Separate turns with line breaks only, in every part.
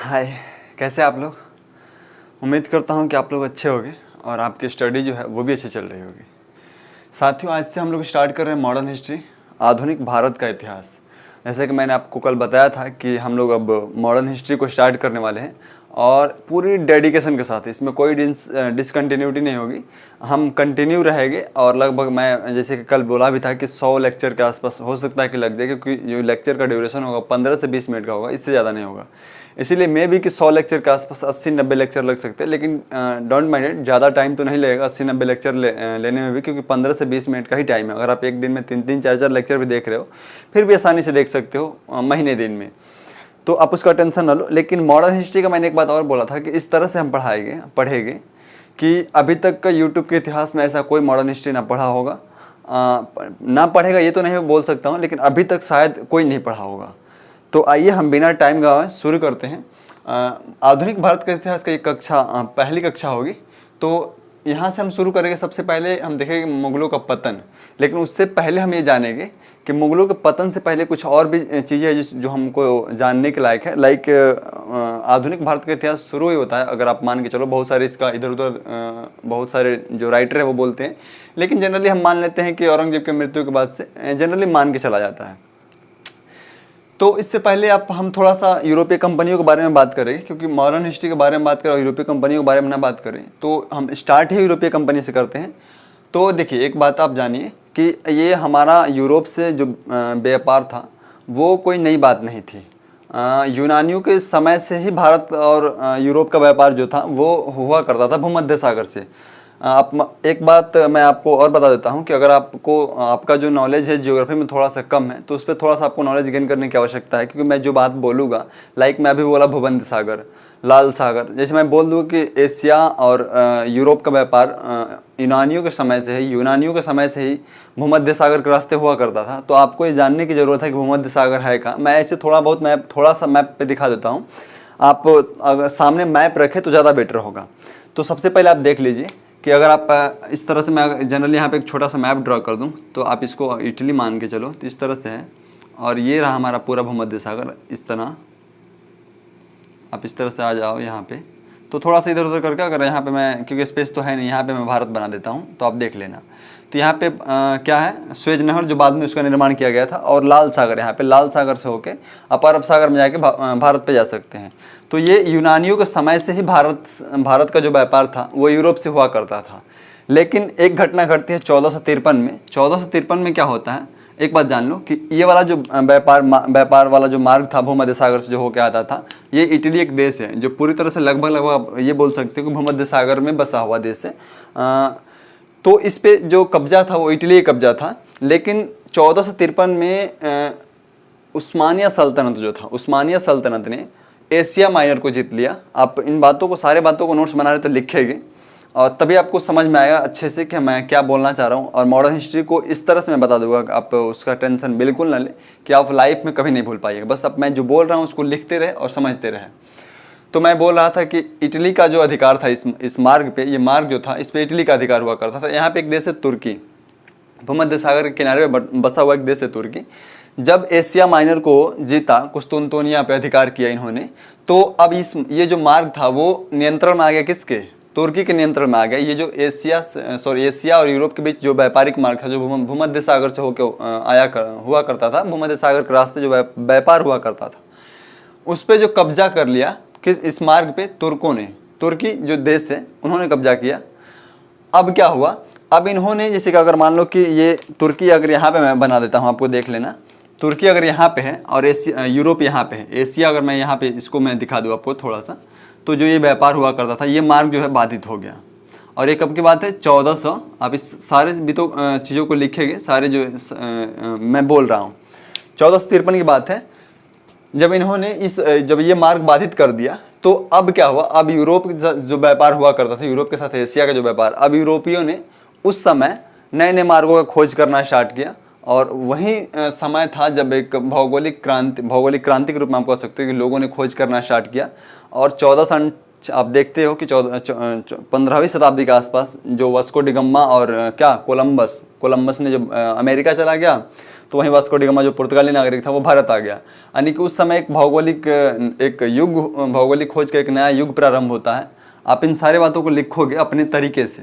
हाय, कैसे आप लोग। उम्मीद करता हूँ कि आप लोग अच्छे होंगे और आपकी स्टडी जो है वो भी अच्छी चल रही होगी। साथियों, आज से हम लोग स्टार्ट कर रहे हैं मॉडर्न हिस्ट्री, आधुनिक भारत का इतिहास। जैसे कि मैंने आपको कल बताया था कि हम लोग अब मॉडर्न हिस्ट्री को स्टार्ट करने वाले हैं और पूरी डेडिकेशन के साथ। इसमें कोई डिसकंटिन्यूटी नहीं होगी, हम कंटिन्यू रहेंगे। और लगभग मैं जैसे कि कल बोला भी था कि 100 लेक्चर के आसपास हो सकता है कि लग जाए, क्योंकि जो लेक्चर का ड्यूरेशन होगा 15 से 20 मिनट का होगा, इससे ज़्यादा नहीं होगा। इसीलिए मे भी कि 100 लेक्चर के आसपास 80-90 लेक्चर लग सकते हैं, लेकिन डोंट माइंड इट, ज़्यादा टाइम तो नहीं लगेगा 80-90 लेक्चर लेने में भी, क्योंकि 15 से 20 मिनट का ही टाइम है। अगर आप एक दिन में 3-3, 4-4 लेक्चर भी देख रहे हो, फिर भी आसानी से देख सकते हो महीने दिन में, तो आप उसका टेंशन ना लो। लेकिन मॉडर्न हिस्ट्री का मैंने एक बात और बोला था कि इस तरह से हम पढ़ेंगे कि अभी तक का यूट्यूब के इतिहास में ऐसा कोई मॉडर्न हिस्ट्री ना पढ़ा होगा। ना पढ़ेगा ये तो नहीं बोल सकता हूँ, लेकिन अभी तक शायद कोई नहीं पढ़ा होगा। तो आइए हम बिना टाइम गवाए शुरू करते हैं। आधुनिक भारत का इतिहास का एक कक्षा, पहली कक्षा होगी। तो यहाँ से हम शुरू करेंगे। सबसे पहले हम देखेंगे मुगलों का पतन, लेकिन उससे पहले हम ये जानेंगे कि मुगलों के पतन से पहले कुछ और भी चीज़ें हैं जो हमको जानने के लायक है। लाइक आधुनिक भारत का इतिहास शुरू ही होता है, अगर आप मान के चलो। बहुत सारे इसका इधर उधर बहुत सारे जो राइटर है वो बोलते हैं, लेकिन जनरली हम मान लेते हैं कि औरंगजेब की मृत्यु के बाद से जनरली मान के चला जाता है। तो इससे पहले हम थोड़ा सा यूरोपीय कंपनियों के बारे में बात करेंगे, क्योंकि मॉडर्न हिस्ट्री के बारे में बात करें और यूरोपीय कंपनियों के बारे में ना बात करें तो हम स्टार्ट ही यूरोपीय कंपनी से करते हैं। तो देखिए, एक बात आप जानिए कि ये हमारा यूरोप से जो व्यापार था वो कोई नई बात नहीं थी। यूनानियों के समय से ही भारत और यूरोप का व्यापार जो था वो हुआ करता था भूमध्य सागर से। एक बात मैं आपको और बता देता हूं कि अगर आपका जो नॉलेज है ज्योग्राफी में थोड़ा सा कम है, तो उस पर थोड़ा सा आपको नॉलेज गेन करने की आवश्यकता है। क्योंकि मैं जो बात बोलूँगा, लाइक मैं अभी बोला भूमध्य सागर, लाल सागर, जैसे मैं बोल दूँ कि एशिया और यूरोप का व्यापार यूनानियों के समय से ही भूमध्य सागर के रास्ते हुआ करता था। तो आपको ये जानने की ज़रूरत है कि भूमध्य सागर है कहाँ। मैं ऐसे थोड़ा सा मैप पे दिखा देता हूँ। आप अगर सामने मैप रखें तो ज़्यादा बेटर होगा। तो सबसे पहले आप देख लीजिए कि अगर आप इस तरह से, मैं जनरली यहाँ पे एक छोटा सा मैप ड्रॉ कर दूँ, तो आप इसको इटली मान के चलो, तो इस तरह से है। और ये रहा हमारा पूरा भूमध्य सागर। इस तरह आप इस तरह से आ जाओ यहाँ पे। तो थोड़ा सा इधर उधर करके, अगर यहाँ पे मैं, क्योंकि स्पेस तो है नहीं, यहाँ पे मैं भारत बना देता हूँ, तो आप देख लेना। तो यहाँ पे क्या है, स्वेज नहर, जो बाद में उसका निर्माण किया गया था, और लाल सागर। यहाँ पे लाल सागर से होके आप अरब सागर में जाके भारत पे जा सकते हैं। तो ये यूनानियों के समय से ही भारत का जो व्यापार था वो यूरोप से हुआ करता था। लेकिन एक घटना घटती है 1453 में। 1453 में क्या होता है, एक बात जान लो कि ये वाला जो व्यापार वाला जो मार्ग था भूमध्य सागर से जो होके आता था, ये इटली एक देश है जो पूरी तरह से लगभग ये बोल सकते हो कि भूमध्य सागर में बसा हुआ देश है। तो इस पे जो कब्जा था वो इटली का कब्जा था। लेकिन 1453 में उस्मानिया सल्तनत जो था, उस्मानिया सल्तनत ने एशिया माइनर को जीत लिया। आप इन बातों को, सारे बातों को नोट्स बना रहे तो लिखेंगे, और तभी आपको समझ में आएगा अच्छे से कि मैं क्या बोलना चाह रहा हूँ। और मॉडर्न हिस्ट्री को इस तरह से मैं बता दूंगा कि आप उसका टेंशन बिल्कुल ना लें कि आप लाइफ में कभी नहीं भूल पाइएगा। बस अब मैं जो बोल रहा हूँ उसको लिखते रहे और समझते रहे। तो मैं बोल रहा था कि इटली का जो अधिकार था इस मार्ग पे, ये मार्ग जो था, इस पे इटली का अधिकार हुआ करता था। यहाँ पे एक देश है तुर्की, भूमध्य सागर के किनारे पे बसा हुआ एक देश है तुर्की। जब एशिया माइनर को जीता, कुस्तुनतोनिया पे अधिकार किया इन्होंने, तो अब ये जो मार्ग था वो नियंत्रण में आ गया, किसके, तुर्की के नियंत्रण में आ गया। ये जो एशिया और यूरोप के बीच जो व्यापारिक मार्ग था, जो भूमध्य सागर से होकर हुआ करता था, भूमध्य सागर के रास्ते जो व्यापार हुआ करता था, उस पर जो कब्जा कर लिया इस मार्ग पे तुर्कों ने, तुर्की जो देश है उन्होंने कब्जा किया। अब क्या हुआ, अब इन्होंने, जैसे कि अगर मान लो कि ये तुर्की, अगर यहाँ पे मैं बना देता हूँ, आपको देख लेना, तुर्की अगर यहाँ पे है और यूरोप यहाँ पे है, एशिया अगर मैं यहाँ पे इसको मैं दिखा दूँ आपको थोड़ा सा, तो जो ये व्यापार हुआ करता था, ये मार्ग जो है बाधित हो गया। और ये कब की बात है, 1400, आप इस सारे भी तो चीज़ों को लिखेंगे, सारे जो मैं बोल रहा हूँ, 1453 की बात है। जब ये मार्ग बाधित कर दिया, तो अब क्या हुआ, अब यूरोप जो व्यापार हुआ करता था, यूरोप के साथ एशिया का जो व्यापार, अब यूरोपियों ने उस समय नए नए मार्गों का खोज करना स्टार्ट किया। और वही समय था जब एक भौगोलिक क्रांति के रूप में आप कह सकते हो कि लोगों ने खोज करना स्टार्ट किया। और आप देखते हो कि 15वीं शताब्दी के आसपास जो वास्को डी गामा और क्या कोलंबस ने जब अमेरिका चला गया, तो वहीं वास्को डी गामा जो पुर्तगाली नागरिक था वो भारत आ गया। यानी कि उस समय एक भौगोलिक खोज का एक नया युग प्रारंभ होता है। आप इन सारे बातों को लिखोगे अपने तरीके से।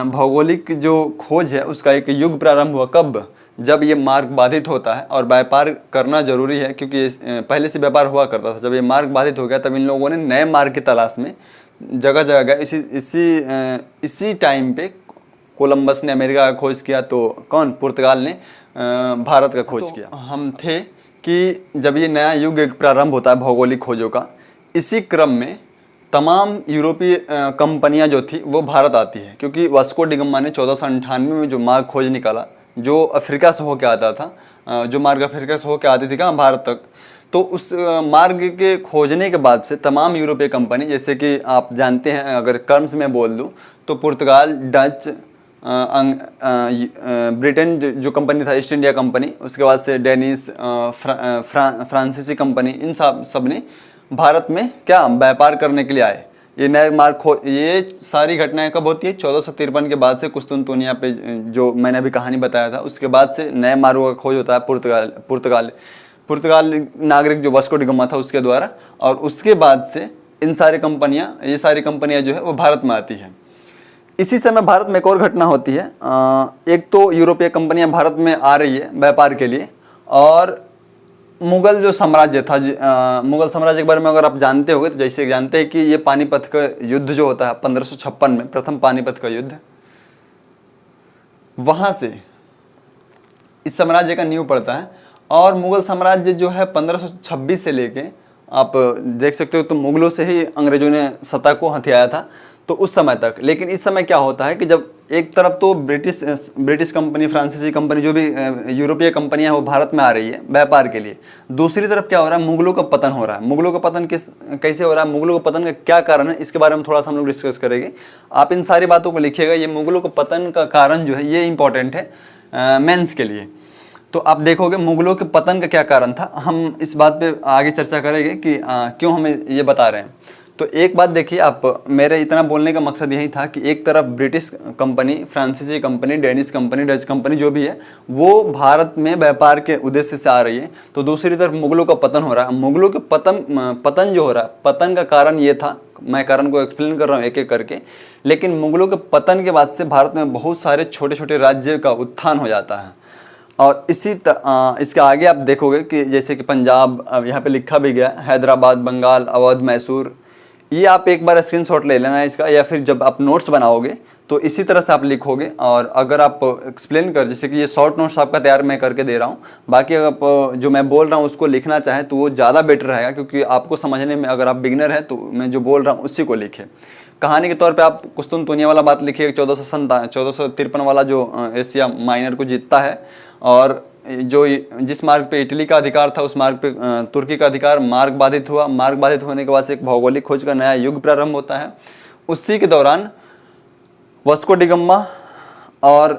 भौगोलिक जो खोज है उसका एक युग प्रारंभ हुआ कब? जब ये मार्ग बाधित होता है और व्यापार करना जरूरी है, क्योंकि पहले से व्यापार हुआ करता था। जब ये मार्ग बाधित हो गया तब इन लोगों ने नए मार्ग की तलाश में जगह जगह गए। इसी टाइम पे कोलंबस ने अमेरिका का खोज किया, तो कौन? पुर्तगाल ने भारत का खोज किया। हम थे कि जब ये नया युग एक प्रारंभ होता है भौगोलिक खोजों का, इसी क्रम में तमाम यूरोपीय कंपनियां जो थी वो भारत आती है, क्योंकि वास्को डी गामा ने 1498 में जो मार्ग खोज निकाला, जो अफ्रीका से होकर आता था, जो मार्ग अफ्रीका से होकर आती थी कहाँ? भारत तक। तो उस मार्ग के खोजने के बाद से तमाम यूरोपीय कंपनी, जैसे कि आप जानते हैं, अगर कर्म्स में बोल दूँ तो पुर्तगाल, डच, ब्रिटेन जो कंपनी था ईस्ट इंडिया कंपनी, उसके बाद से डेनिश, फ्रांसीसी कंपनी, इन सब ने भारत में क्या व्यापार करने के लिए आए। ये नए मार्ग ये सारी घटनाएं कब होती है? 1453 के बाद से कुस्तुनतुनिया पे जो मैंने अभी कहानी बताया था, उसके बाद से नए मार्गों का खोज होता है पुर्तगाल नागरिक जो वास्को डी गामा था उसके द्वारा। और उसके बाद से ये सारी कंपनियां जो है वो भारत में आती है। इसी समय भारत में एक और घटना होती है। एक तो यूरोपीय कंपनियां भारत में आ रही है व्यापार के लिए, और मुगल जो साम्राज्य था, मुगल साम्राज्य के बारे में अगर आप जानते होंगे तो जैसे जानते हैं कि ये पानीपत का युद्ध जो होता है 1556 में, प्रथम पानीपत का युद्ध, वहां से इस साम्राज्य का नींव पड़ता है। और मुगल साम्राज्य जो है 1526 से लेके आप देख सकते हो, तो मुगलों से ही अंग्रेजों ने सत्ता को हथियाया था, तो उस समय तक। लेकिन इस समय क्या होता है कि जब एक तरफ तो ब्रिटिश कंपनी, फ्रांसीसी कंपनी, जो भी यूरोपीय कंपनियां वो भारत में आ रही है व्यापार के लिए, दूसरी तरफ क्या हो रहा है? मुगलों का पतन हो रहा है। मुगलों का पतन कैसे हो रहा है? मुगलों का पतन का क्या कारण है, इसके बारे में थोड़ा सा हम लोग डिस्कस करेंगे। आप इन सारी बातों को लिखिएगा। ये मुगलों का पतन का कारण जो है ये इंपॉर्टेंट है मेंस के लिए। तो आप देखोगे मुगलों के पतन का क्या कारण था। हम इस बात पे आगे चर्चा करेंगे कि क्यों हमें ये बता रहे हैं। तो एक बात देखिए आप, मेरे इतना बोलने का मकसद यही था कि एक तरफ ब्रिटिश कंपनी, फ्रांसीसी company, Danish company, Dutch company जो भी है वो भारत में व्यापार के उद्देश्य से आ रही है, तो दूसरी तरफ मुगलों का पतन हो रहा है। मुगलों के पतन जो हो रहा है, पतन का कारण ये था, मैं कारण को एक्सप्लेन कर रहा हूँ एक एक करके। लेकिन मुगलों के पतन के बाद से भारत में बहुत सारे छोटे छोटे राज्य का उत्थान हो जाता है। और इसके आगे आप देखोगे कि जैसे कि पंजाब, अब यहाँ पे लिखा भी गया, हैदराबाद, बंगाल, अवध, मैसूर। ये आप एक बार स्क्रीनशॉट ले लेना इसका, या फिर जब आप नोट्स बनाओगे तो इसी तरह से आप लिखोगे। और अगर आप एक्सप्लेन कर, जैसे कि ये शॉर्ट नोट्स आपका तैयार मैं करके दे रहा हूँ, बाकी अगर आप जो मैं बोल रहा हूँ उसको लिखना चाहें तो वो ज़्यादा बेटर रहेगा, क्योंकि आपको समझने में, अगर आप बिगिनर है तो मैं जो बोल रहा हूँ उसी को लिखे। कहानी के तौर पे आप कुस्तुनतुनिया वाला बात लिखिए, 1453 वाला जो एशिया माइनर को जीतता है, और जो जिस मार्ग पे इटली का अधिकार था उस मार्ग पे तुर्की का अधिकार, मार्ग बाधित हुआ। मार्ग बाधित होने के बाद से एक भौगोलिक खोज का नया युग प्रारंभ होता है। उसी के दौरान वास्को डी गामा और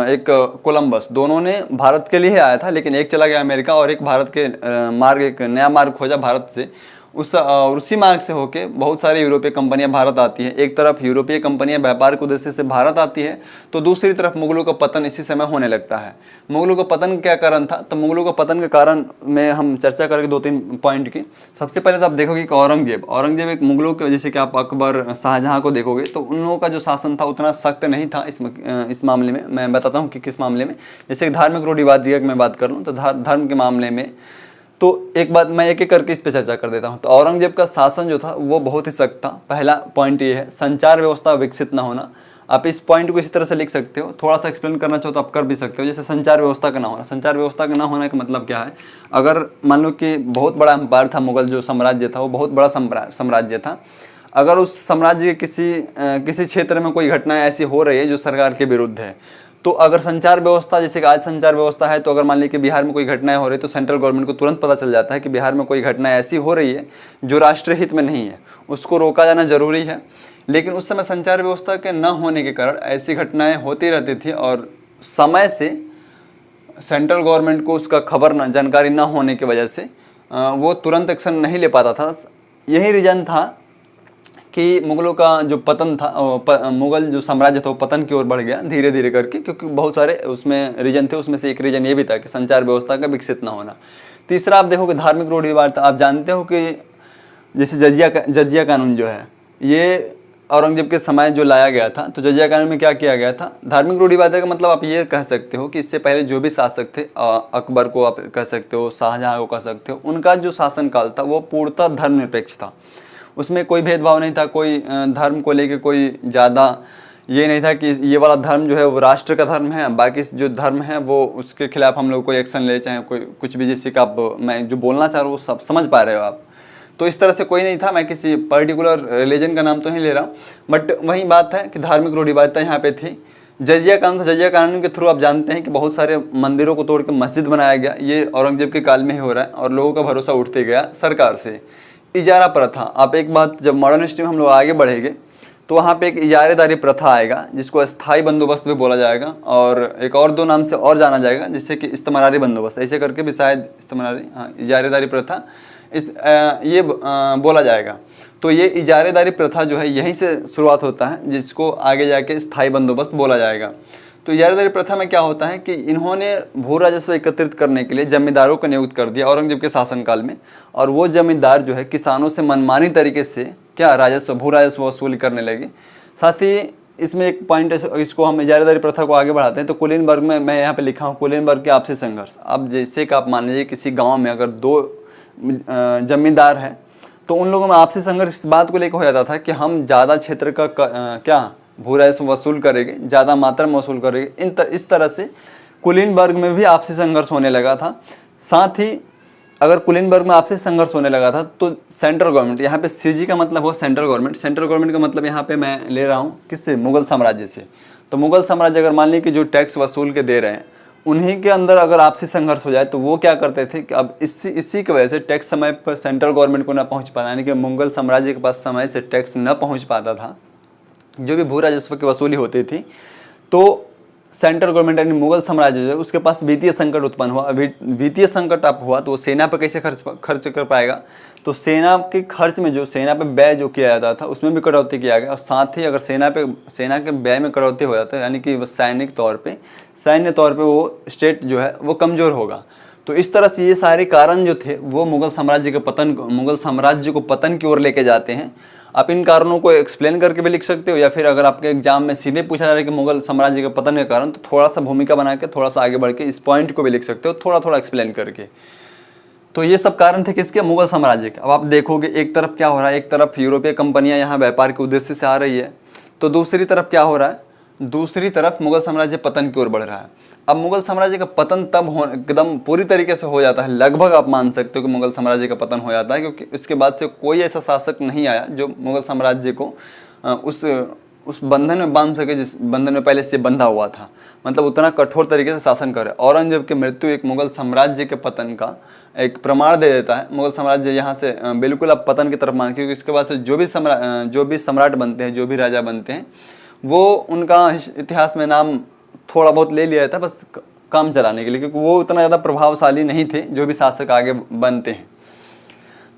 एक कोलंबस, दोनों ने भारत के लिए आया था, लेकिन एक चला गया अमेरिका और एक भारत के एक नया मार्ग खोजा भारत से। उसी मार्ग से होके बहुत सारी यूरोपीय कंपनियां भारत आती हैं। एक तरफ यूरोपीय कंपनियां व्यापार के उद्देश्य से भारत आती है, तो दूसरी तरफ मुगलों का पतन इसी समय होने लगता है। मुगलों का पतन क्या कारण था? तो मुगलों का पतन के कारण में हम चर्चा करेंगे 2-3 पॉइंट की। सबसे पहले तो आप देखोगे कि औरंगजेब एक मुगलों के, जैसे कि आप अकबर, शाहजहां को देखोगे तो उन लोगों का जो शासन था उतना सख्त नहीं था इस मामले में। मैं बताता हूँ कि किस मामले में। जैसे धार्मिक रूढ़िवादी की मैं बात कर लूँ तो धर्म के मामले में, तो एक बात मैं एक एक करके इस पे चर्चा कर देता हूँ। तो औरंगजेब का शासन जो था वो बहुत ही सख्त था। पहला पॉइंट ये है, संचार व्यवस्था विकसित ना होना। आप इस पॉइंट को इसी तरह से लिख सकते हो, थोड़ा सा एक्सप्लेन करना चाहो तो आप कर भी सकते हो। जैसे संचार व्यवस्था का ना होना। संचार व्यवस्था का ना होने का मतलब क्या है? अगर मान लो कि बहुत बड़ा एम्पायर था, मुगल जो साम्राज्य था वो बहुत बड़ा साम्राज्य था, अगर उस साम्राज्य के किसी क्षेत्र में कोई घटना ऐसी हो रही है जो सरकार के विरुद्ध है, तो अगर संचार व्यवस्था, जैसे कि आज संचार व्यवस्था है, तो अगर मान लीजिए कि बिहार में कोई घटनाएं हो रही है तो सेंट्रल गवर्नमेंट को तुरंत पता चल जाता है कि बिहार में कोई घटना ऐसी हो रही है जो राष्ट्रीय हित में नहीं है, उसको रोका जाना जरूरी है। लेकिन उस समय संचार व्यवस्था के न होने के कारण ऐसी घटनाएं होती रहती थी, और समय से सेंट्रल गवर्नमेंट को उसका जानकारी न होने की वजह से वो तुरंत एक्शन नहीं ले पाता था। यही रीज़न था कि मुगलों का जो पतन था, मुगल जो साम्राज्य था वो पतन की ओर बढ़ गया धीरे धीरे करके, क्योंकि बहुत सारे उसमें रीजन थे। उसमें से एक रीजन ये भी था कि संचार व्यवस्था का विकसित ना होना। तीसरा आप देखोगे धार्मिक रूढ़िवादिता। आप जानते हो कि जैसे जजिया कानून जो है ये औरंगजेब के समय जो लाया गया था, तो जजिया कानून में क्या किया गया था? धार्मिक रूढ़िवादिता का मतलब आप ये कह सकते हो कि इससे पहले जो भी शासक थे, अकबर को आप कह सकते हो, शाहजहां को कह सकते हो, उनका जो शासनकाल था वो पूर्णतः धर्मनिरपेक्ष था। उसमें कोई भेदभाव नहीं था, कोई धर्म को लेके कोई ज़्यादा ये नहीं था कि ये वाला धर्म जो है वो राष्ट्र का धर्म है, बाकी जो धर्म है वो उसके खिलाफ हम लोग कोई एक्शन ले, चाहे कोई कुछ भी। जैसे कि आप, मैं जो बोलना चाह रहा हूँ वो सब समझ पा रहे हो आप। तो इस तरह से कोई नहीं था। मैं किसी पर्टिकुलर रिलीजन का नाम तो नहीं ले रहा, बट वही बात है कि धार्मिक रूढ़िवादिता यहाँ पे थी। जजिया कानून, तो जजिया कानून के थ्रू आप जानते हैं कि बहुत सारे मंदिरों को तोड़ के मस्जिद बनाया गया। ये औरंगजेब के काल में ही हो रहा है और लोगों का भरोसा उठते गया सरकार से। इजारा प्रथा, आप एक बात, जब मॉडर्न हिस्ट्री में हम लोग आगे बढ़ेंगे तो वहाँ पे एक इजारेदारी प्रथा आएगा जिसको स्थायी बंदोबस्त भी बोला जाएगा, और एक और दो नाम से और जाना जाएगा जिससे कि इस्तेमारी बंदोबस्त, ऐसे करके भी शायद इस्तेमारी, हाँ, इजारेदारी प्रथा ये बोला जाएगा। तो ये इजारेदारी प्रथा जो है यहीं से शुरुआत होता है, जिसको आगे जाके स्थायी बंदोबस्त बोला जाएगा। तो इजारेदारी प्रथा में क्या होता है कि इन्होंने भू राजस्व एकत्रित करने के लिए जमींदारों को नियुक्त कर दिया औरंगजेब के शासनकाल में, और वो जमींदार जो है किसानों से मनमानी तरीके से क्या राजस्व, भू राजस्व वसूल करने लगे। साथ ही इसमें एक पॉइंट, इसको हम इजारेदारी प्रथा को आगे बढ़ाते हैं तो कुलीनबर्ग में, मैं यहाँ पे लिखा हूँ कुलीनबर्ग के आपसी संघर्ष। अब जैसे कि आप मान लीजिए किसी गाँव में अगर दो जमींदार हैं तो उन लोगों में आपसी संघर्ष इस बात को लेकर हो जाता था कि हम ज़्यादा क्षेत्र का क्या भू राजस्व वसूल करेंगे, ज़्यादा मात्रा में वसूल करेंगे। इस तरह से कुलीनबर्ग में भी आपसी संघर्ष होने लगा था। साथ ही अगर कुलीनबर्ग में आपसी संघर्ष होने लगा था तो सेंट्रल गवर्नमेंट, यहाँ पे सीजी का मतलब हो सेंट्रल गवर्नमेंट, सेंट्रल गवर्नमेंट का मतलब यहाँ पे मैं ले रहा हूँ किससे? मुगल साम्राज्य से। तो मुगल साम्राज्य अगर मान ली कि जो टैक्स वसूल के दे रहे हैं उन्हीं के अंदर अगर आपसी संघर्ष हो जाए तो वो क्या करते थे कि अब इसी की वजह से टैक्स समय पर सेंट्रल गवर्नमेंट को ना पहुँच पाता, यानी कि मुगल साम्राज्य के पास समय से टैक्स न पहुँच पाता था, जो भी भू राजस्व की वसूली होती थी, तो सेंट्रल गवर्नमेंट यानी मुगल साम्राज्य जो है उसके पास वित्तीय संकट उत्पन्न हुआ। वित्तीय संकट आप हुआ तो वो सेना पर कैसे खर्च कर पाएगा? तो सेना के खर्च में, जो सेना पे व्यय जो किया जाता था उसमें भी कटौती किया गया, और साथ ही अगर सेना के व्यय में कटौती हो जाता है यानी कि सैन्य तौर पे वो स्टेट जो है वो कमज़ोर होगा। तो इस तरह से ये सारे कारण जो थे वो मुगल साम्राज्य को पतन की ओर लेके जाते हैं। आप इन कारणों को एक्सप्लेन करके भी लिख सकते हो, या फिर अगर आपके एग्जाम में सीधे पूछा जा रहा है कि मुगल साम्राज्य के पतन के कारण, तो थोड़ा सा भूमिका बना के थोड़ा सा आगे बढ़ के इस पॉइंट को भी लिख सकते हो, थोड़ा थोड़ा एक्सप्लेन करके। तो ये सब कारण थे किसके? मुगल साम्राज्य के। अब आप देखोगे एक तरफ क्या हो रहा है, एक तरफ यूरोपीय कंपनियां यहाँ व्यापार के उद्देश्य से आ रही है, तो दूसरी तरफ क्या हो रहा है? दूसरी तरफ मुगल साम्राज्य पतन की ओर बढ़ रहा है। अब मुगल साम्राज्य का पतन तब एकदम पूरी तरीके से हो जाता है, लगभग आप मान सकते हो कि मुगल साम्राज्य का पतन हो जाता है, क्योंकि उसके बाद से कोई ऐसा शासक नहीं आया जो मुगल साम्राज्य को उस बंधन में बांध सके जिस बंधन में पहले से बंधा हुआ था, मतलब उतना कठोर तरीके से शासन करे। औरंगजेब की मृत्यु एक मुगल साम्राज्य के पतन का एक प्रमाण दे देता है। मुगल साम्राज्य यहाँ से बिल्कुल अब पतन की तरफ मान, क्योंकि इसके बाद से जो भी सम्राट बनते हैं, जो भी राजा बनते हैं, वो उनका इतिहास में नाम थोड़ा बहुत ले लिया था बस काम चलाने के लिए, क्योंकि वो उतना ज़्यादा प्रभावशाली नहीं थे जो भी शासक आगे बनते हैं।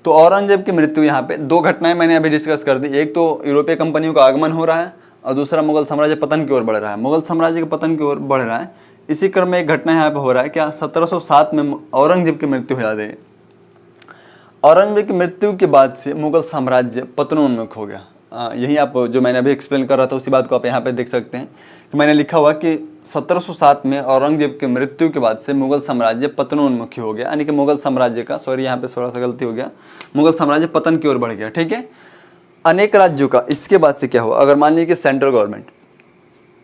तो औरंगजेब की मृत्यु यहाँ पे दो घटनाएं मैंने अभी डिस्कस कर दी, एक तो यूरोपीय कंपनियों का आगमन हो रहा है और दूसरा मुगल साम्राज्य पतन की ओर बढ़ रहा है। मुगल साम्राज्य के पतन की ओर बढ़ रहा है, इसी क्रम में एक घटना यहाँ पे हो रहा है क्या? 1707 में औरंगजेब की मृत्यु हो जाती है। औरंगजेब की मृत्यु के बाद से मुगल साम्राज्य पतनोन्मुख हो गया। यही आप जो मैंने अभी एक्सप्लेन कर रहा था उसी बात को आप यहाँ पे देख सकते हैं कि मैंने लिखा हुआ कि 1707 में औरंगजेब की मृत्यु के बाद से मुगल साम्राज्य पतनोन्मुखी हो गया, यानी कि मुगल साम्राज्य का, सॉरी यहाँ पे थोड़ा सा गलती हो गया, मुगल साम्राज्य पतन की ओर बढ़ गया। ठीक है, अनेक राज्यों का इसके बाद से क्या हुआ? अगर मान लीजिए कि सेंट्रल गवर्नमेंट,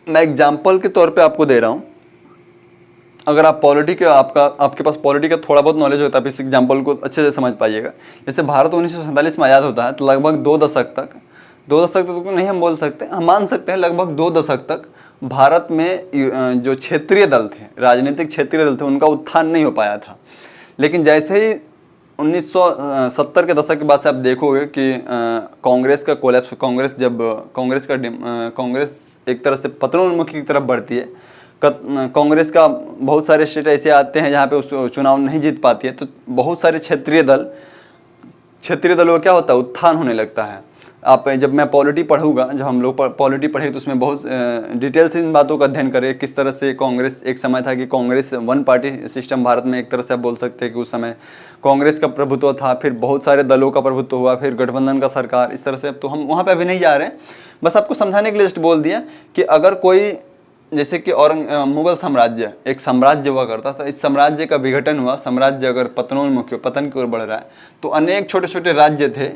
मैं एग्जाम्पल के तौर पर आपको दे रहा हूँ, अगर आप आपके पास पॉलिटी का थोड़ा बहुत नॉलेज होता है, इस एग्जाम्पल को अच्छे से समझ पाइएगा। जैसे भारत 1947 में आज़ाद होता है, तो लगभग 2 दशक तक तो नहीं हम बोल सकते, हम मान सकते हैं लगभग 2 दशक तक भारत में जो क्षेत्रीय दल थे, राजनीतिक क्षेत्रीय दल थे, उनका उत्थान नहीं हो पाया था। लेकिन जैसे ही 1970 के दशक के बाद से आप देखोगे कि कांग्रेस का कोलैप्स, कांग्रेस एक तरह से पतनोन्मुखी की तरफ बढ़ती है। कांग्रेस का बहुत सारे स्टेट ऐसे आते हैं जहाँ पे उस चुनाव नहीं जीत पाती है, तो बहुत सारे क्षेत्रीय दलों का क्या होता है? उत्थान होने लगता है। आप जब मैं पॉलिटी पढ़ूंगा, जब हम लोग पॉलिटी पढ़े तो उसमें बहुत डिटेल से इन बातों का अध्ययन करें। किस तरह से कांग्रेस, एक समय था कि Congress one party system Bharat में, एक तरह से आप बोल सकते हैं कि उस समय कांग्रेस का प्रभुत्व था, फिर बहुत सारे दलों का प्रभुत्व हुआ, फिर गठबंधन का सरकार, इस तरह से। तो हम वहाँ पर अभी नहीं जा रहे हैं, बस आपको समझाने के लिए जस्ट बोल दिया कि अगर कोई, जैसे कि मुगल साम्राज्य एक साम्राज्य हुआ करता था, इस साम्राज्य का विघटन हुआ, साम्राज्य अगर पतनोन्मुखी हो, पतन की ओर बढ़ रहा है, तो अनेक छोटे छोटे राज्य थे,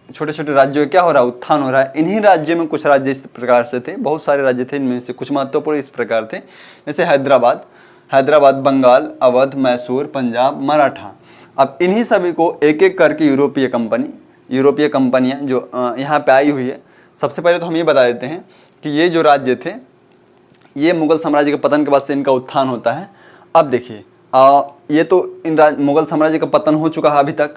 छोटे छोटे राज्यों में क्या हो रहा है, उत्थान हो रहा है। इन्हीं राज्यों में कुछ राज्य इस प्रकार से थे, बहुत सारे राज्य थे, इनमें से कुछ महत्वपूर्ण इस प्रकार थे, जैसे हैदराबाद, बंगाल, अवध, मैसूर, पंजाब, मराठा। अब इन्हीं सभी को एक एक करके यूरोपीय कंपनियाँ जो यहाँ पे आई हुई है, सबसे पहले तो हम ये बता देते हैं कि ये जो राज्य थे, ये मुगल साम्राज्य के पतन के बाद से इनका उत्थान होता है। अब देखिए, ये तो मुगल साम्राज्य का पतन हो चुका है अभी तक,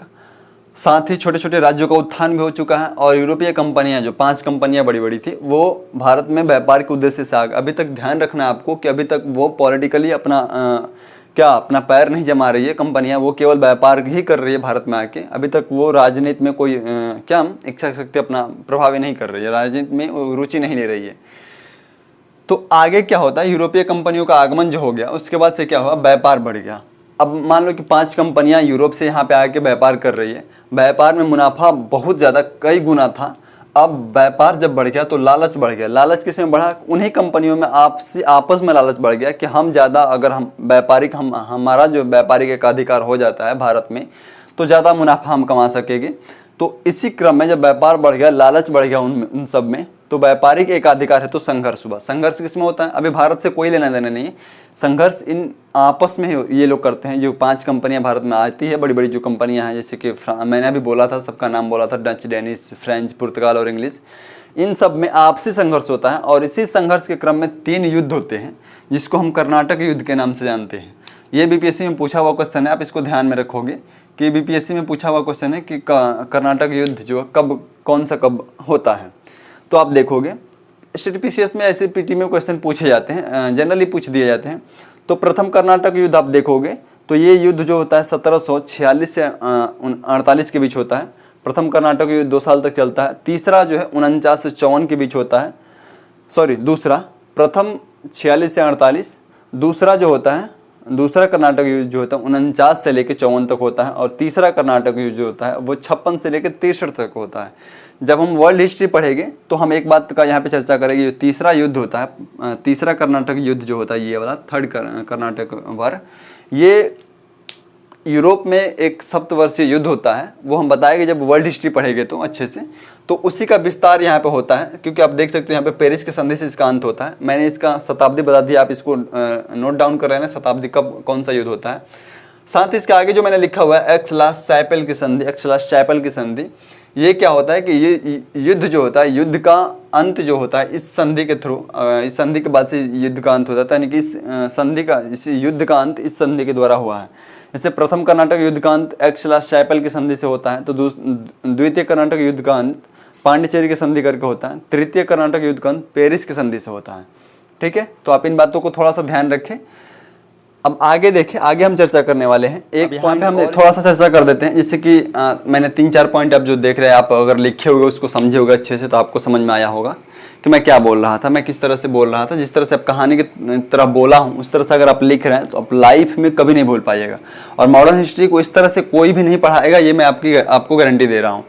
साथ ही छोटे छोटे राज्यों का उत्थान भी हो चुका है, और यूरोपीय कंपनियां, जो 5 कंपनियां बड़ी बड़ी थी, वो भारत में व्यापार के उद्देश्य से आ गए। अभी तक ध्यान रखना है आपको कि अभी तक वो पॉलिटिकली अपना पैर नहीं जमा रही है कंपनियां, वो केवल व्यापार ही कर रही है भारत में आके। अभी तक वो राजनीति में कोई इच्छा शक्ति अपना प्रभावी नहीं कर रही है, राजनीति में रुचि नहीं ले रही है। तो आगे क्या होता है, यूरोपीय कंपनियों का आगमन जो हो गया, उसके बाद से क्या हुआ, व्यापार बढ़ गया। अब मान लो कि 5 कंपनियां यूरोप से यहाँ पे आके व्यापार कर रही है, व्यापार में मुनाफा बहुत ज़्यादा, कई गुना था। अब व्यापार जब बढ़ गया तो लालच बढ़ गया। लालच किस में बढ़ा, उन्हीं कंपनियों में आपस में लालच बढ़ गया कि हम ज़्यादा, अगर हमारा जो व्यापारिक एकाधिकार हो जाता है भारत में, तो ज़्यादा मुनाफा हम कमा सकेंगे। तो इसी क्रम में जब व्यापार बढ़ गया, लालच बढ़ गया उन सब में, तो व्यापारिक एकाधिकार है तो संघर्ष हुआ। संघर्ष किसमें होता है, अभी भारत से कोई लेना देना नहीं है, संघर्ष इन आपस में ये लोग करते हैं। जो 5 कंपनियां भारत में आती है, बड़ी बड़ी जो कंपनियां हैं, जैसे कि मैंने अभी बोला था, सबका नाम बोला था, डच, डेनिश, फ्रेंच, पुर्तगाल और इंग्लिश, इन सब में आपसी संघर्ष होता है। और इसी संघर्ष के क्रम में 3 युद्ध होते हैं, जिसको हम कर्नाटक युद्ध के नाम से जानते हैं। ये बीपीएससी में पूछा हुआ क्वेश्चन है, आप इसको ध्यान में रखोगे कि बीपीएससी में पूछा हुआ क्वेश्चन है कि कर्नाटक युद्ध जो कौन सा कब होता है। तो आप देखोगे STPCS में ऐसे पीटी में क्वेश्चन पूछे जाते हैं, जनरली पूछ दिए जाते हैं। तो प्रथम कर्नाटक युद्ध आप देखोगे तो ये युद्ध जो होता है 1746 से 48 के बीच होता है। प्रथम कर्नाटक युद्ध 2 साल तक चलता है। तीसरा जो है 49 से 54 के बीच होता है, दूसरा, प्रथम 46 से 48, दूसरा जो होता है, दूसरा कर्नाटक युद्ध जो होता है 49 से लेकर 54 तक होता है, और तीसरा कर्नाटक युद्ध जो होता है वो 56 से लेकर 63 तक होता है। जब हम वर्ल्ड हिस्ट्री पढ़ेंगे तो हम एक बात का यहाँ पे चर्चा करेंगे, जो तीसरा युद्ध होता है, तीसरा कर्नाटक युद्ध जो होता है, ये वाला थर्ड कर्नाटक वार, ये यूरोप में एक सप्तवर्षीय युद्ध होता है। वो हम बताएंगे जब वर्ल्ड हिस्ट्री पढ़ेंगे तो अच्छे से, तो उसी का विस्तार यहाँ पे होता है। क्योंकि आप देख सकते हो यहाँ पे पेरिस के संधि से इसका अंत होता है। मैंने इसका शताब्दी बता दिया, आप इसको नोट डाउन कर रहे हैं ना, शताब्दी कब कौन सा युद्ध होता है। साथ ही इसके आगे जो मैंने लिखा हुआ है एक्स-लास-चापेल की संधि, ये क्या होता है कि ये युद्ध जो होता है, युद्ध का अंत जो होता है इस संधि के थ्रू, इस संधि के बाद से युद्ध का अंत होता है, यानी कि इस युद्ध का अंत इस संधि के द्वारा हुआ है। जैसे प्रथम कर्नाटक युद्ध का अंत एक्स-लास-चापेल की संधि से होता है, तो द्वितीय कर्नाटक युद्ध का अंत पांडिचेरी की संधि करके होता है, तृतीय कर्नाटक युद्ध का अंत पेरिस की संधि से होता है। ठीक है, तो आप इन बातों को थोड़ा सा ध्यान रखें। अब आगे देखें, आगे हम चर्चा करने वाले हैं। एक पॉइंट हम थोड़ा सा चर्चा कर देते हैं, जैसे कि मैंने 3-4 पॉइंट आप जो देख रहे हैं, आप अगर लिखे होगे उसको समझे होगे अच्छे से, तो आपको समझ में आया होगा कि मैं क्या बोल रहा था, मैं किस तरह से बोल रहा था। जिस तरह से आप कहानी की तरह बोला हूँ, उस तरह से अगर आप लिख रहे हैं तो आप लाइफ में कभी नहीं भूल पाइएगा। और मॉडर्न हिस्ट्री को इस तरह से कोई भी नहीं पढ़ाएगा, ये मैं आपको गारंटी दे रहा हूँ।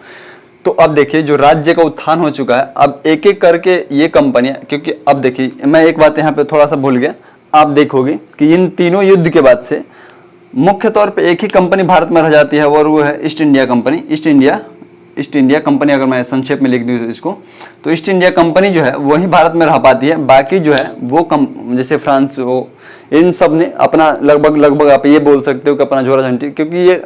तो अब देखिए, जो राज्य का उत्थान हो चुका है, अब एक एक करके ये कंपनियां, क्योंकि अब देखिए मैं एक बात यहाँ पे थोड़ा सा भूल गया, आप देखोगे कि इन तीनों युद्ध के बाद से मुख्य तौर पे एक ही कंपनी भारत में रह जाती है, और वो है east India company. East India company अगर मैं संक्षेप में लिख दूँ इसको, तो ईस्ट इंडिया कंपनी जो है वही भारत में रह पाती है। बाकी जो है वो जैसे फ्रांस हो, इन सब ने अपना लगभग आप ये बोल सकते हो कि अपना झोरा झंटी, क्योंकि ये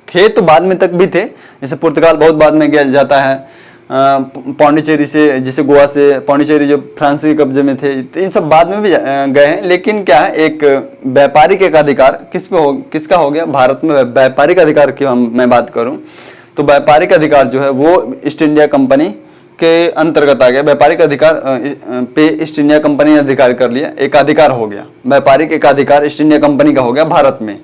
थे तो बाद में तक भी थे। जैसे पुर्तगाल बहुत बाद में गया जाता है, पौंडीचेरी से, जैसे गोवा से पौंडीचेरी जो फ्रांस के कब्जे में थे, तो इन सब बाद में भी गए हैं। लेकिन क्या है, एक व्यापारिक एकाधिकार किसका हो गया, भारत में व्यापारिक अधिकार की मैं बात करूं तो व्यापारिक अधिकार जो है वो ईस्ट इंडिया कंपनी के अंतर्गत आ गया। व्यापारिक अधिकार पे ईस्ट इंडिया कंपनी ने अधिकार कर लिया, एकाधिकार हो गया, व्यापारिक एकाधिकार ईस्ट इंडिया कंपनी का हो गया भारत में।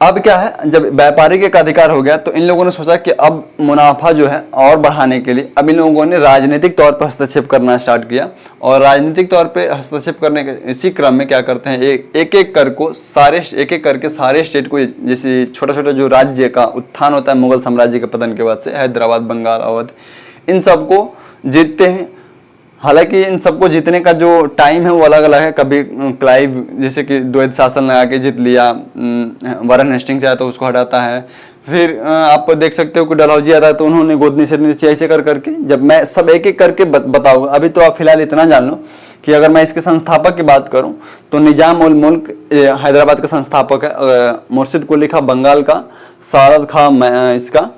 अब क्या है, जब व्यापारिक एक अधिकार हो गया तो इन लोगों ने सोचा कि अब मुनाफा जो है और बढ़ाने के लिए अब इन लोगों ने राजनीतिक तौर पर हस्तक्षेप करना स्टार्ट किया। और राजनीतिक तौर पे हस्तक्षेप करने के इसी क्रम में क्या करते हैं, एक एक करके सारे स्टेट को, जैसे छोटा छोटा जो राज्य का उत्थान होता है मुगल साम्राज्य के पतन के बाद से, हैदराबाद, बंगाल, अवध, इन सबको जीतते हैं। हालांकि इन सबको जीतने का जो टाइम है वो अलग अलग है। कभी क्लाइव जैसे कि द्वैध शासन लगा के जीत लिया, वारन हेस्टिंग्स आया तो उसको हटाता है। फिर आप देख सकते हो कि डलहौजी आता है तो उन्होंने गोदनी से ऐसे कर करके, जब मैं सब एक एक करके बताऊंगा, अभी तो आप फिलहाल इतना जान लो कि अगर मैं इसके संस्थापक की बात करूं तो निजाम उल मुल्क हैदराबाद का संस्थापक है, मुर्शिद कुली खां बंगाल का, सारद खां इसका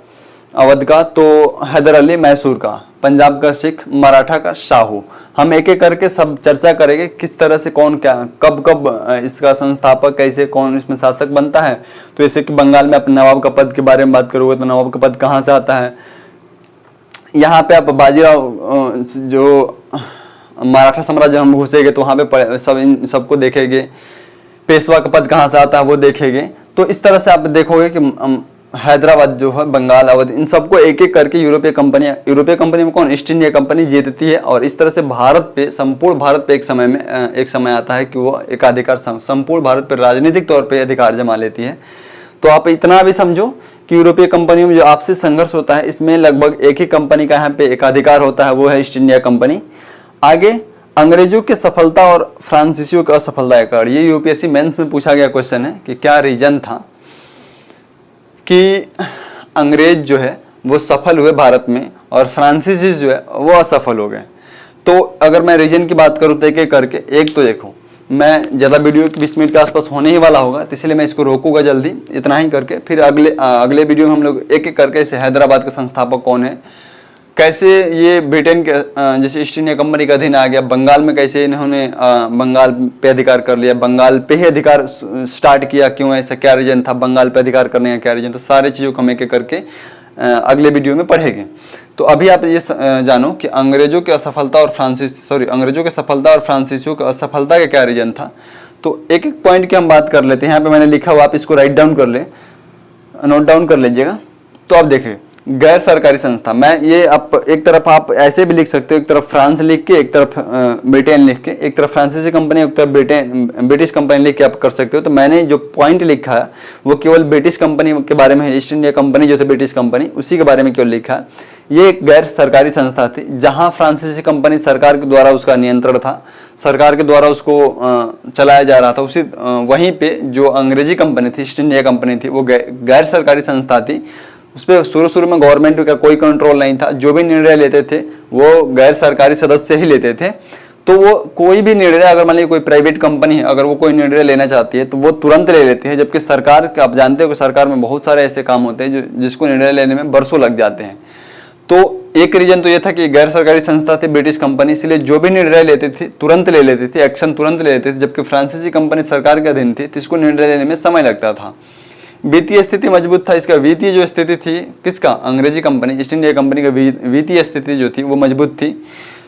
अवध का, तो हैदर अली मैसूर का, पंजाब का सिख, मराठा का शाहू। हम एक एक करके सब चर्चा करेंगे किस तरह से कौन क्या कब कब इसका संस्थापक, कैसे कौन इसमें शासक बनता है। तो जैसे कि बंगाल में अपने नवाब का पद के बारे में बात करोगे तो नवाब का पद कहाँ से आता है। यहाँ पे आप बाजीराव जो मराठा साम्राज्य हम घुसेंगे तो वहाँ पे सबको देखेंगे, पेशवा का पद कहाँ से आता है वो देखेंगे। तो इस तरह से आप देखोगे कि हैदराबाद जो है, बंगाल, अवध, इन सबको एक एक करके यूरोपीय कंपनी में कौन, ईस्ट इंडिया कंपनी जीतती है। और इस तरह से भारत पे, संपूर्ण भारत पे एक समय आता है कि वो एकाधिकार संपूर्ण भारत पे राजनीतिक तौर पे अधिकार जमा लेती है। तो आप इतना भी समझो कि यूरोपीय कंपनियों में जो आपसी संघर्ष होता है इसमें लगभग एक ही कंपनी का यहाँ पे एकाधिकार होता है, वो है ईस्ट इंडिया कंपनी। आगे अंग्रेजों की सफलता और फ्रांसीसियों की असफलता का, ये यूपीएससी मेंस में पूछा गया क्वेश्चन है कि क्या रीजन था कि अंग्रेज जो है वो सफल हुए भारत में और फ्रांसीसी जो है वो असफल हो गए। तो अगर मैं रीजन की बात करूँ तो एक करके, एक तो देखो मैं ज़्यादा वीडियो 20 मिनट के आसपास होने ही वाला होगा, तो इसलिए मैं इसको रोकूंगा जल्दी, इतना ही करके। फिर अगले वीडियो में हम लोग एक एक करके, जैसे हैदराबाद का संस्थापक कौन है, कैसे ये ब्रिटेन के जैसे ईस्ट इंडिया कंपनी का अधीन आ गया, बंगाल में कैसे इन्होंने बंगाल पे अधिकार कर लिया, बंगाल पे ही अधिकार स्टार्ट किया, क्यों ऐसा, क्या रीजन था, बंगाल पे अधिकार करने का क्या रीजन था, सारे चीज़ों को हम एक एक करके अगले वीडियो में पढ़ेंगे। तो अभी आप ये जानो कि अंग्रेजों की सफलता और फ्रांसीसियों की असफलता का क्या रीजन था। तो एक एक पॉइंट की हम बात कर लेते हैं। यहाँ पे मैंने लिखा हुआ, आप इसको राइट डाउन कर ले, नोट डाउन कर लीजिएगा। तो आप देखिए, गैर सरकारी संस्था, मैं ये आप एक तरफ आप ऐसे भी लिख सकते हो, एक तरफ फ्रांस लिख के, एक तरफ ब्रिटेन लिख के, एक तरफ फ्रांसीसी कंपनी, एक तरफ ब्रिटिश कंपनी लिख के आप कर सकते हो। तो मैंने जो पॉइंट लिखा है वो केवल ब्रिटिश कंपनी के बारे में है, ईस्ट इंडिया कंपनी जो थी ब्रिटिश कंपनी, उसी के बारे में केवल लिखा है। ये एक गैर सरकारी संस्था थी जहाँ फ्रांसीसी कंपनी सरकार के द्वारा उसका नियंत्रण था, सरकार के द्वारा उसको चलाया जा रहा था। उसी वहीं पे जो अंग्रेजी कंपनी थी, ईस्ट इंडिया कंपनी थी, वो गैर सरकारी संस्था थी। उस पर शुरू में गवर्नमेंट का कोई कंट्रोल नहीं था, जो भी निर्णय लेते थे वो गैर सरकारी सदस्य ही लेते थे। तो वो कोई भी निर्णय, अगर मान लीजिए कोई प्राइवेट कंपनी है, अगर वो कोई निर्णय लेना चाहती है तो वो तुरंत ले लेती है, जबकि सरकार, आप जानते हो कि सरकार में बहुत सारे ऐसे काम होते हैं जिसको निर्णय लेने में बरसों लग जाते हैं। तो एक रीजन तो ये था कि गैर सरकारी संस्था थी ब्रिटिश कंपनी, इसलिए जो भी निर्णय लेती थी तुरंत ले लेती थी, एक्शन तुरंत ले लेती थी, जबकि फ्रांसीसी कंपनी सरकार के अधीन थी तो इसको निर्णय लेने में समय लगता था। वित्तीय स्थिति मजबूत था, इसका वित्तीय जो स्थिति थी किसका, अंग्रेजी कंपनी ईस्ट इंडिया कंपनी का वित्तीय स्थिति जो थी वो मजबूत थी।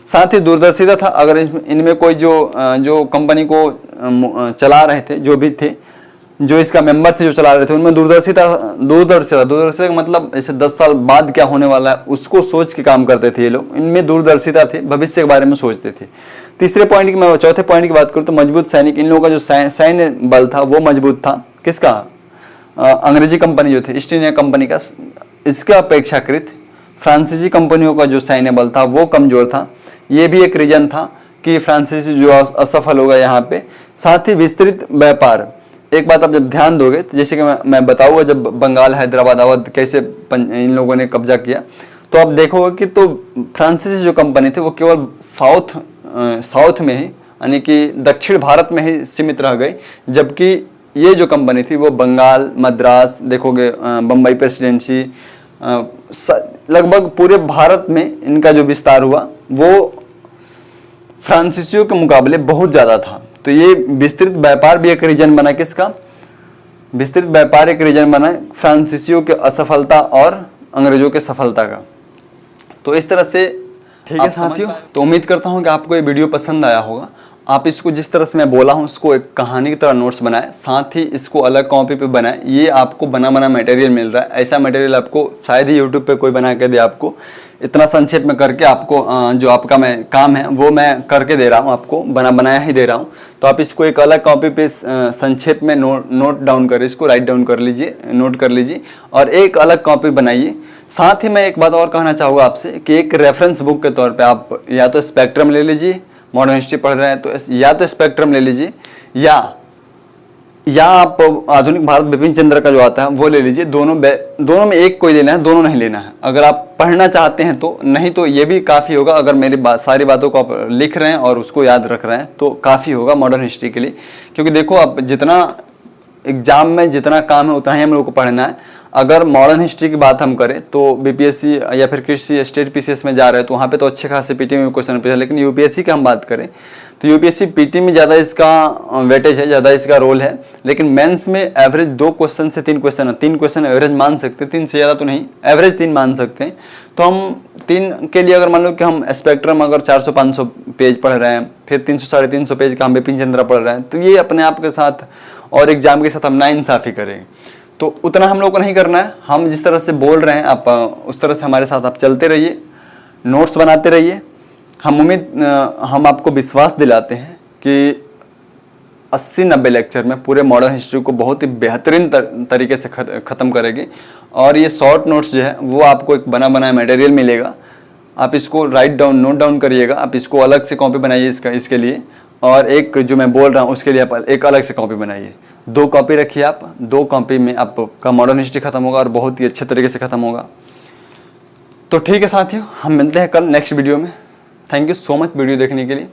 साथ ही दूरदर्शिता था, अगर इनमें कोई जो कंपनी को चला रहे थे, जो भी थे, जो इसका मेंबर थे, जो चला रहे थे, उनमें दूरदर्शिता का मतलब जैसे 10 साल बाद क्या होने वाला है उसको सोच के काम करते थे ये लोग, इनमें दूरदर्शिता थी, भविष्य के बारे में सोचते थे। चौथे पॉइंट की बात करूँ तो मजबूत सैनिक, इन लोगों का जो सैन्य बल था वो मजबूत था, किसका, अंग्रेजी कंपनी जो थी ईस्ट इंडिया कंपनी का। इसका अपेक्षाकृत फ्रांसीसी कंपनियों का जो सैन्य बल था वो कमजोर था, ये भी एक रीजन था कि फ्रांसीसी जो असफल हो गया यहाँ पे। साथ ही विस्तृत व्यापार, एक बात आप जब ध्यान दोगे तो जैसे कि मैं बताऊंगा, जब बंगाल, हैदराबाद, अवध कैसे इन लोगों ने कब्जा किया, तो आप देखोगे कि तो फ्रांसीसी जो कंपनी थी वो केवल साउथ में ही, यानी कि दक्षिण भारत में ही सीमित रह गई, जबकि ये जो कंपनी थी वो बंगाल, मद्रास, देखोगे बम्बई प्रेसिडेंसी, लगभग पूरे भारत में इनका जो विस्तार हुआ वो फ्रांसीसियों के मुकाबले बहुत ज़्यादा था। तो ये विस्तृत व्यापार भी एक रीजन बना, किसका, विस्तृत व्यापार एक रीजन बना फ्रांसीसियों के असफलता और अंग्रेजों के सफलता का। तो इस तरह से ठीक है साथियों, तो उम्मीद करता हूँ कि आपको ये वीडियो पसंद आया होगा आप इसको जिस तरह से मैं बोला हूँ उसको एक कहानी की तरह नोट्स बनाएं, साथ ही इसको अलग कॉपी पे बनाएं। ये आपको बना बना मटेरियल मिल रहा है, ऐसा मटेरियल आपको शायद ही यूट्यूब पे कोई बना के दे आपको। इतना संक्षेप में करके आपको जो आपका मैं काम है वो मैं करके दे रहा हूँ, आपको बनाया ही दे रहा हूँ। तो आप इसको एक अलग कॉपी पे संक्षेप में नोट डाउन कर, इसको राइट डाउन कर लीजिए, नोट कर लीजिए और एक अलग कॉपी बनाइए। साथ ही मैं एक बात और कहना चाहूँगा आपसे कि एक रेफरेंस बुक के तौर पे आप या तो स्पेक्ट्रम ले लीजिए, मॉडर्न हिस्ट्री पढ़ रहे हैं तो या तो स्पेक्ट्रम ले लीजिए या आप आधुनिक भारत बिपिन चंद्र का जो आता है वो ले लीजिए। दोनों में एक कोई लेना है, दोनों नहीं लेना है। अगर आप पढ़ना चाहते हैं तो, नहीं तो ये भी काफ़ी होगा। अगर मेरी सारी बातों को आप लिख रहे हैं और उसको याद रख रहे हैं तो काफ़ी होगा मॉडर्न हिस्ट्री के लिए। क्योंकि देखो आप जितना एग्जाम में जितना काम है उतना ही हम लोग को पढ़ना है। अगर मॉडर्न हिस्ट्री की बात हम करें तो बीपीएससी या फिर किसी स्टेट पीसीएस में जा रहे हैं तो वहाँ पे तो अच्छे खासे पीटी में क्वेश्चन पूछा, लेकिन यूपीएससी की हम बात करें तो यूपीएससी पीटी में ज़्यादा इसका वेटेज है, ज़्यादा इसका रोल है। लेकिन मेंस में एवरेज 2 क्वेश्चन से 3 क्वेश्चन है, 3 क्वेश्चन एवरेज मान सकते हैं, 3 से ज़्यादा तो नहीं, एवरेज 3 मान सकते हैं। तो हम 3 के लिए अगर मान लो कि हम स्पेक्ट्रम अगर 400-500 पेज पढ़ रहे हैं, फिर 300-350 पेज का हम बिपिन चंद्र पढ़ रहे हैं, तो ये अपने आप के साथ और एग्जाम के साथ हम नाइंसाफ़ी करेंगे। तो उतना हम लोग को नहीं करना है। हम जिस तरह से बोल रहे हैं आप उस तरह से हमारे साथ आप चलते रहिए, नोट्स बनाते रहिए। हम आपको विश्वास दिलाते हैं कि 80-90 लेक्चर में पूरे मॉडर्न हिस्ट्री को बहुत ही बेहतरीन तरीके से ख़त्म करेंगे। और ये शॉर्ट नोट्स जो है वो आपको एक बना बनाया मटेरियल मिलेगा। आप इसको नोट डाउन करिएगा। आप इसको अलग से कॉपी बनाइए इसके लिए, और एक जो मैं बोल रहा हूँ उसके लिए आप एक अलग से कॉपी बनाइए। 2 कॉपी रखिए आप, 2 कॉपी में आपका मॉडर्न हिस्ट्री खत्म होगा और बहुत ही अच्छे तरीके से खत्म होगा। तो ठीक है साथियों, हम मिलते हैं कल नेक्स्ट वीडियो में। Thank you so much video देखने के लिए।